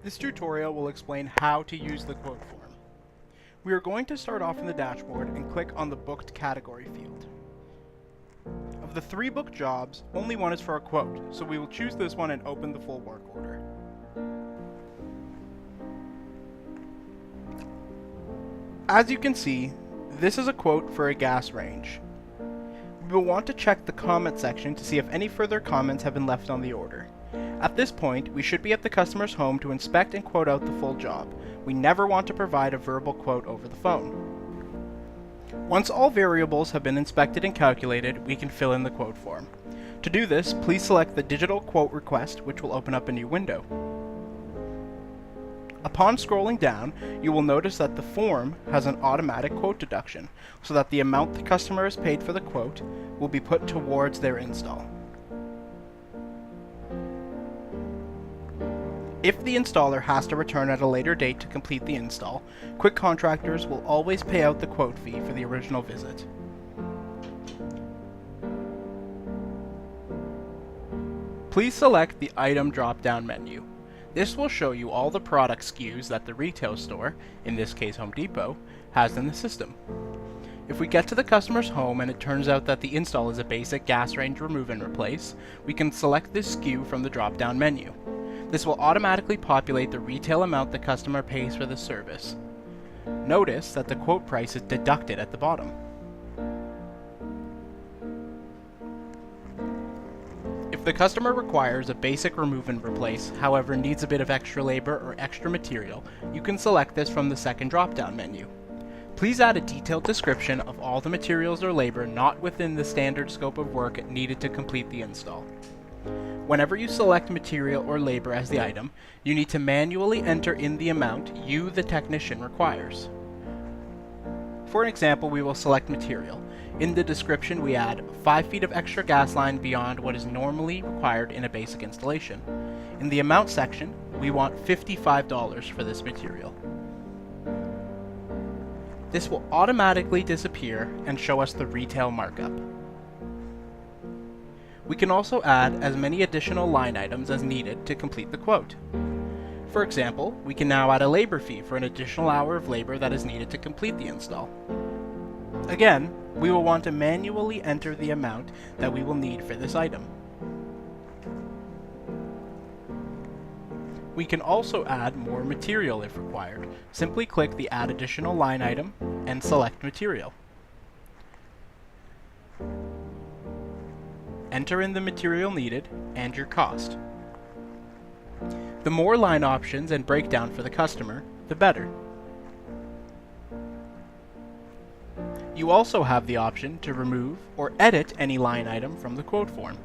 This tutorial will explain how to use the quote form. We are going to start off in the dashboard and click on the booked category field. Of the 3 booked jobs, only one is for a quote, so we will choose this one and open the full work order. As you can see, this is a quote for a gas range. We will want to check the comment section to see if any further comments have been left on the order. At this point, we should be at the customer's home to inspect and quote out the full job. We never want to provide a verbal quote over the phone. Once all variables have been inspected and calculated, we can fill in the quote form. To do this, please select the digital quote request, which will open up a new window. Upon scrolling down, you will notice that the form has an automatic quote deduction, so that the amount the customer has paid for the quote will be put towards their install. If the installer has to return at a later date to complete the install, QuickContractors will always pay out the quote fee for the original visit. Please select the Item drop-down menu. This will show you all the product SKUs that the retail store, in this case Home Depot, has in the system. If we get to the customer's home and it turns out that the install is a basic gas range remove and replace, we can select this SKU from the drop-down menu. This will automatically populate the retail amount the customer pays for the service. Notice that the quote price is deducted at the bottom. If the customer requires a basic remove and replace, however needs a bit of extra labor or extra material, you can select this from the second drop-down menu. Please add a detailed description of all the materials or labor not within the standard scope of work needed to complete the install. Whenever you select material or labor as the item, you need to manually enter in the amount you, the technician, requires. For an example, we will select material. In the description, we add 5 feet of extra gas line beyond what is normally required in a basic installation. In the amount section, we want $55 for this material. This will automatically disappear and show us the retail markup. We can also add as many additional line items as needed to complete the quote. For example, we can now add a labor fee for an additional hour of labor that is needed to complete the install. Again, we will want to manually enter the amount that we will need for this item. We can also add more material if required. Simply click the Add Additional Line Item and select Material. Enter in the material needed and your cost. The more line options and breakdown for the customer, the better. You also have the option to remove or edit any line item from the quote form.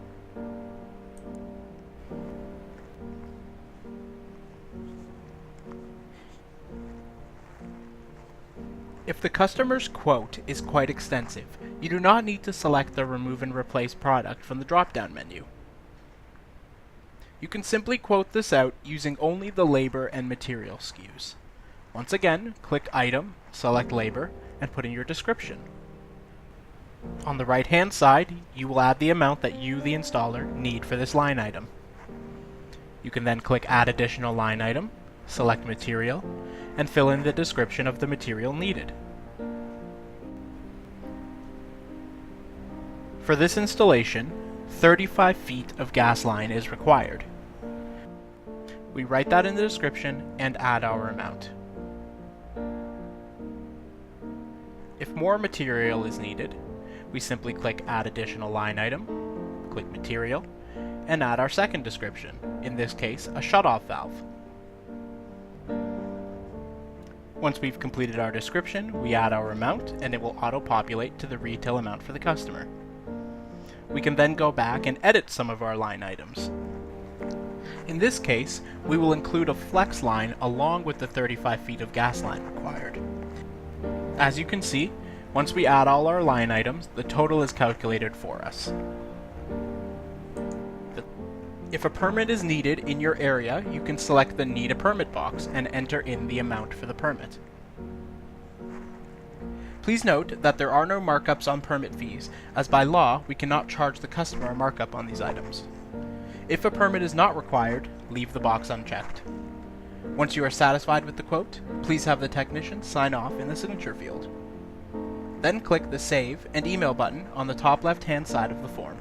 If the customer's quote is quite extensive, you do not need to select the Remove and Replace product from the drop-down menu. You can simply quote this out using only the labor and material SKUs. Once again, click Item, select Labor, and put in your description. On the right-hand side, you will add the amount that you, the installer, need for this line item. You can then click Add Additional Line Item, select Material, and fill in the description of the material needed. For this installation, 35 feet of gas line is required. We write that in the description and add our amount. If more material is needed, we simply click Add Additional Line Item, click Material, and add our second description, in this case a shutoff valve. Once we've completed our description, we add our amount and it will auto-populate to the retail amount for the customer. We can then go back and edit some of our line items. In this case, we will include a flex line along with the 35 feet of gas line required. As you can see, once we add all our line items, the total is calculated for us. If a permit is needed in your area, you can select the Need a Permit box and enter in the amount for the permit. Please note that there are no markups on permit fees, as by law we cannot charge the customer a markup on these items. If a permit is not required, leave the box unchecked. Once you are satisfied with the quote, please have the technician sign off in the signature field. Then click the Save and Email button on the top left-hand side of the form.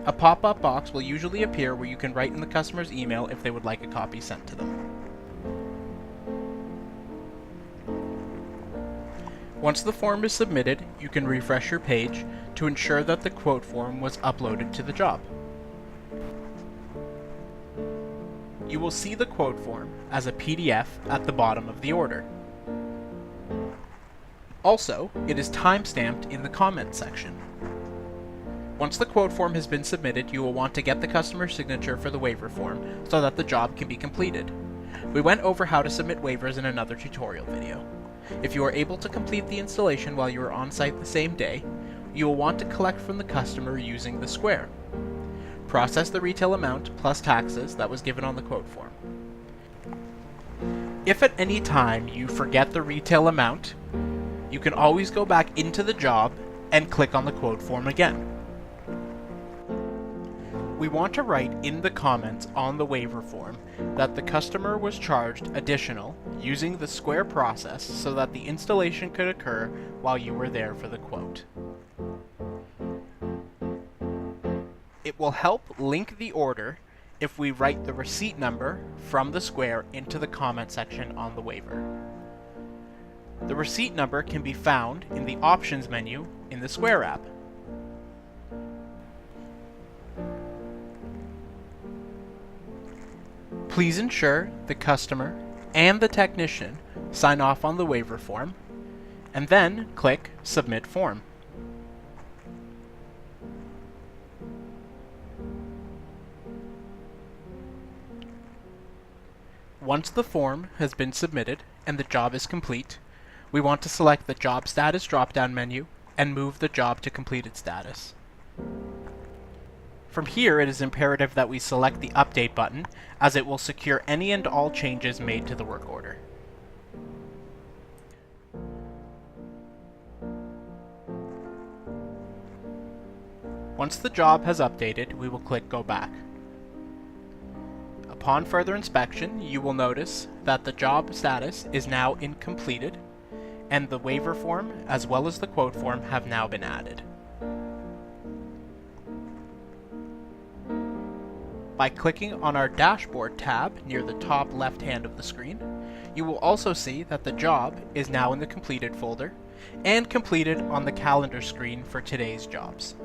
A pop-up box will usually appear where you can write in the customer's email if they would like a copy sent to them. Once the form is submitted, you can refresh your page to ensure that the quote form was uploaded to the job. You will see the quote form as a PDF at the bottom of the order. Also, it is time-stamped in the comment section. Once the quote form has been submitted, you will want to get the customer's signature for the waiver form so that the job can be completed. We went over how to submit waivers in another tutorial video. If you are able to complete the installation while you are on site the same day, you will want to collect from the customer using the square. Process the retail amount plus taxes that was given on the quote form. If at any time you forget the retail amount, you can always go back into the job and click on the quote form again. We want to write in the comments on the waiver form that the customer was charged additional using the square process so that the installation could occur while you were there for the quote. It will help link the order if we write the receipt number from the square into the comment section on the waiver. The receipt number can be found in the Options menu in the Square app. Please ensure the customer and the technician sign off on the waiver form, and then click Submit Form. Once the form has been submitted and the job is complete, we want to select the Job Status drop-down menu and move the job to completed status. From here, it is imperative that we select the Update button, as it will secure any and all changes made to the work order. Once the job has updated, we will click Go Back. Upon further inspection, you will notice that the job status is now in completed, and the waiver form as well as the quote form have now been added. By clicking on our Dashboard tab near the top left hand of the screen, you will also see that the job is now in the Completed folder and completed on the calendar screen for today's jobs.